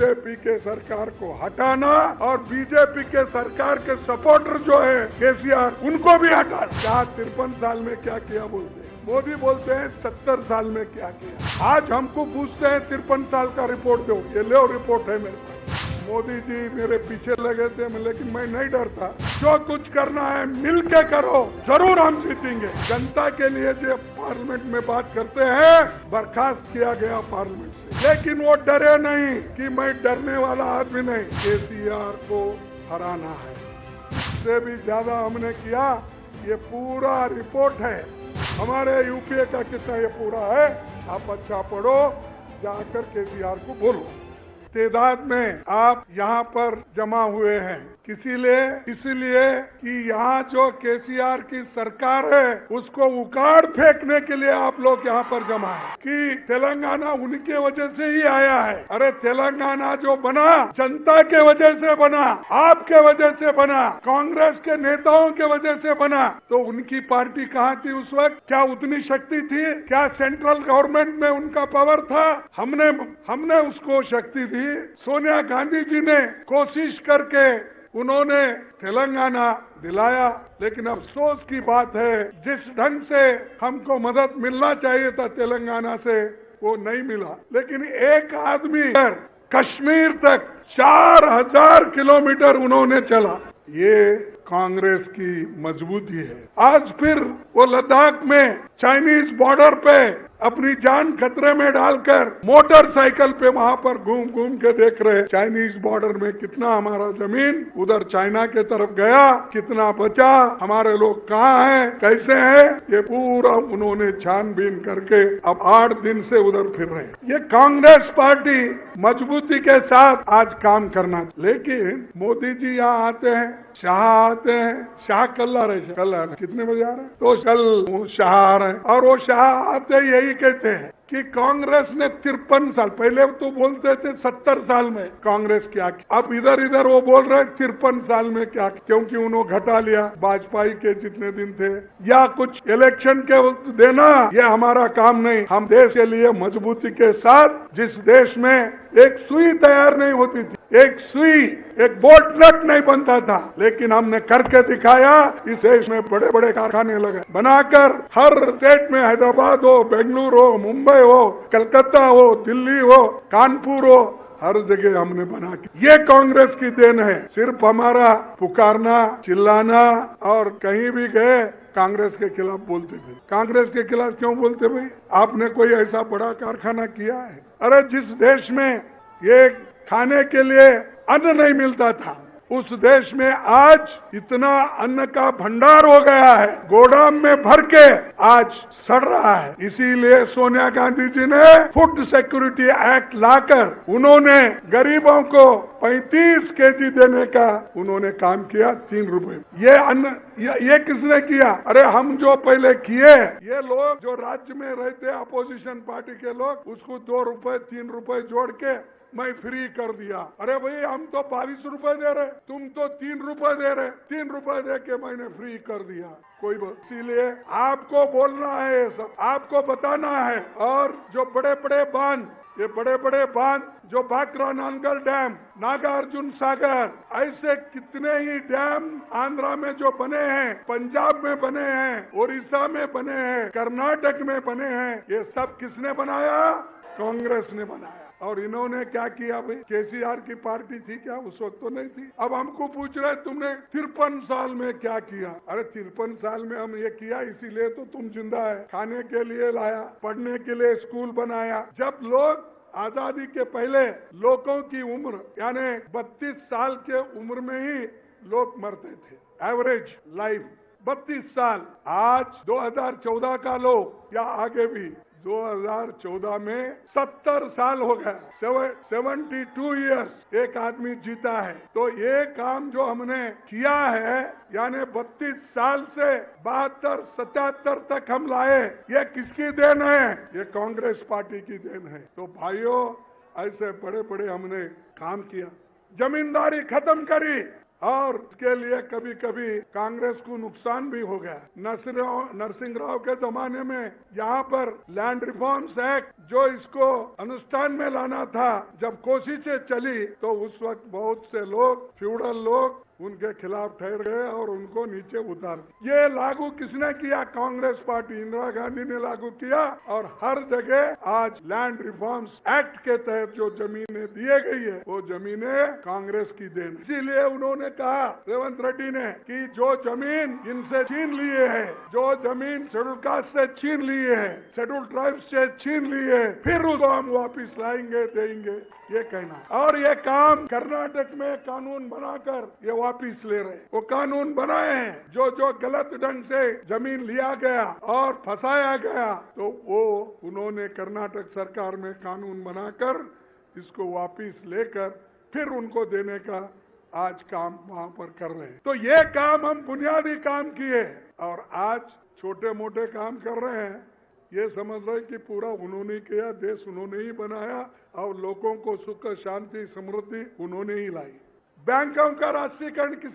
BJP के सरकार को हटाना और बीजेपी के सरकार के सपोर्टर जो है केसीआर उनको भी हटाना। क्या 53 साल में क्या किया बोलते हैं? मोदी बोलते हैं 70 साल में क्या किया। आज हमको पूछते हैं 53 साल का रिपोर्ट दो, ये लो रिपोर्ट है मेरे पास। मोदी जी मेरे पीछे लगे थे, लेकिन मैं नहीं डरता। जो कुछ करना है मिल के करो, जरूर हम जीतेंगे। जनता के लिए जो पार्लियामेंट में बात करते हैं, बर्खास्त किया गया पार्लियामेंट से, लेकिन वो डरे नहीं कि मैं डरने वाला आदमी नहीं। केसीआर को हराना है, इससे भी ज्यादा हमने किया। ये पूरा रिपोर्ट है हमारे यूपीए का, कितना ये पूरा है। आप अच्छा पढ़ो, जाकर केसीआर को बोलो। तादाद में आप यहाँ पर जमा हुए हैं इसीलिए कि यहाँ जो केसीआर की सरकार है उसको उखाड़ फेंकने के लिए आप लोग यहाँ पर जमा है कि तेलंगाना उनके वजह से ही आया है। अरे तेलंगाना जो बना जनता के वजह से बना, आपके वजह से बना, कांग्रेस के नेताओं के वजह से बना। तो उनकी पार्टी कहाँ थी उस वक्त? क्या उतनी शक्ति थी? क्या सेंट्रल गवर्नमेंट में उनका पावर था? हमने उसको शक्ति दी। सोनिया गांधी जी ने कोशिश करके उन्होंने तेलंगाना दिलाया, लेकिन अफसोस की बात है जिस ढंग से हमको मदद मिलना चाहिए था तेलंगाना से वो नहीं मिला। लेकिन एक आदमी कश्मीर तक 4000 किलोमीटर उन्होंने चला। ये कांग्रेस की मजबूती है। आज फिर वो लद्दाख में चाइनीज बॉर्डर पे अपनी जान खतरे में डालकर मोटरसाइकिल पे वहाँ पर घूम घूम के देख रहे। चाइनीज बॉर्डर में कितना हमारा जमीन उधर चाइना के तरफ गया, कितना बचा, हमारे लोग कहाँ हैं, कैसे हैं, ये पूरा उन्होंने छानबीन करके अब 8 दिन से उधर फिर रहे। ये कांग्रेस पार्टी मजबूती के साथ आज काम करना। लेकिन मोदी जी यहाँ आते हैं, शाह आते हैं, शाह कल आ रहे, कितने बजे आ रहे? तो कल शाह आ रहे हैं और वो शाह आते यही कहते हैं कि कांग्रेस ने 53 साल, पहले तो बोलते थे 70 साल में कांग्रेस क्या किया, अब इधर वो बोल रहे 53 साल में क्या, क्योंकि उन्होंने घटा लिया वाजपेयी के जितने दिन थे या कुछ इलेक्शन के वक्त देना, ये हमारा काम नहीं। हम देश के लिए मजबूती के साथ, जिस देश में एक सुई तैयार नहीं होती थी, एक सुई, एक बोट नट नहीं बनता था, लेकिन हमने करके दिखाया। इस देश में बड़े बड़े कारखाने लगे बनाकर, हर स्टेट में, हैदराबाद हो, बेंगलुरु हो, मुंबई हो, कलकत्ता हो, दिल्ली हो, कानपुर हो, हर जगह हमने बना के। ये कांग्रेस की देन है। सिर्फ हमारा पुकारना, चिल्लाना और कहीं भी गए कांग्रेस के खिलाफ बोलते थे। कांग्रेस के खिलाफ क्यों बोलते भाई? आपने कोई ऐसा बड़ा कारखाना किया है? अरे जिस देश में ये खाने के लिए अन्न नहीं मिलता था, उस देश में आज इतना अन्न का भंडार हो गया है, गोदाम में भर के आज सड़ रहा है। इसीलिए सोनिया गांधी जी ने फूड सिक्योरिटी एक्ट लाकर उन्होंने गरीबों को 35 केजी देने का उन्होंने काम किया, 3 रुपए। ये अन्न ये किसने किया? अरे हम जो पहले किए, ये लोग जो राज्य में रहते अपोजिशन पार्टी के लोग, उसको 2 रुपए 3 रुपए जोड़ के मैं फ्री कर दिया। अरे भाई हम तो 22 रुपए दे रहे, तुम तो 3 रुपए दे रहे, 3 रुपए दे के मैंने फ्री कर दिया। कोई बात, इसीलिए आपको बोलना है, सब आपको बताना है। और जो बड़े बड़े बांध, ये बड़े बड़े बांध जो भाखरा नांगल डैम, नागार्जुन सागर, ऐसे कितने ही डैम आंध्रा में जो बने हैं, पंजाब में बने हैं, उड़ीसा में बने हैं, कर्नाटक में बने हैं, ये सब किसने बनाया? कांग्रेस ने बनाया। और इन्होंने क्या किया भाई? केसीआर की पार्टी थी क्या? उस वक्त तो नहीं थी। अब हमको पूछ रहे तुमने 53 साल में क्या किया? अरे 53 साल में हम ये किया, इसीलिए तो तुम जिंदा है। खाने के लिए लाया, पढ़ने के लिए स्कूल बनाया। जब लोग आजादी के पहले लोगों की उम्र यानी 32 साल के उम्र में ही लोग मरते थे, एवरेज लाइफ 32 साल। आज 2014 का लो या आगे भी 2014 में 70 साल हो गया, 72 इयर्स एक आदमी जीता है। तो ये काम जो हमने किया है, यानी 32 साल से 72, 77 तक हम लाए, ये किसकी देन है? ये कांग्रेस पार्टी की देन है। तो भाइयों, ऐसे बड़े बड़े हमने काम किया। जमींदारी खत्म करी, और इसके लिए कभी कभी कांग्रेस को नुकसान भी हो गया। नरसिंह राव के जमाने में यहाँ पर लैंड रिफॉर्म्स एक्ट जो इसको अनुष्ठान में लाना था, जब कोशिशें चली तो उस वक्त बहुत से लोग, फ्यूडल लोग, उनके खिलाफ ठहर गए और उनको नीचे उतार दिया। ये लागू किसने किया? कांग्रेस पार्टी, इंदिरा गांधी ने लागू किया। और हर जगह आज लैंड रिफॉर्म्स एक्ट के तहत जो जमीनें दिए गई है वो जमीनें कांग्रेस की देन। इसीलिए उन्होंने कहा, रेवंत रेड्डी ने, कि जो जमीन इनसे छीन लिए है, जो जमीन शेड्यूल कास्ट से छीन लिए है, शेड्यूल ट्राइब्स से छीन लिए है, फिर उसको हम वापिस लाएंगे, देंगे, ये कहना। और ये काम कर्नाटक में कानून बनाकर ये वापिस ले रहे। वो कानून बनाए हैं जो गलत ढंग से जमीन लिया गया और फंसाया गया, तो वो उन्होंने कर्नाटक सरकार में कानून बनाकर इसको वापिस लेकर फिर उनको देने का आज काम वहां पर कर रहे हैं। तो ये काम हम बुनियादी काम किए और आज छोटे मोटे काम कर रहे हैं। ये समझ रहे कि पूरा उन्होंने किया, देश उन्होंने ही बनाया और लोगों को सुख, शांति, समृद्धि उन्होंने ही लाई। बैंकों का राष्ट्रीयकरण किसने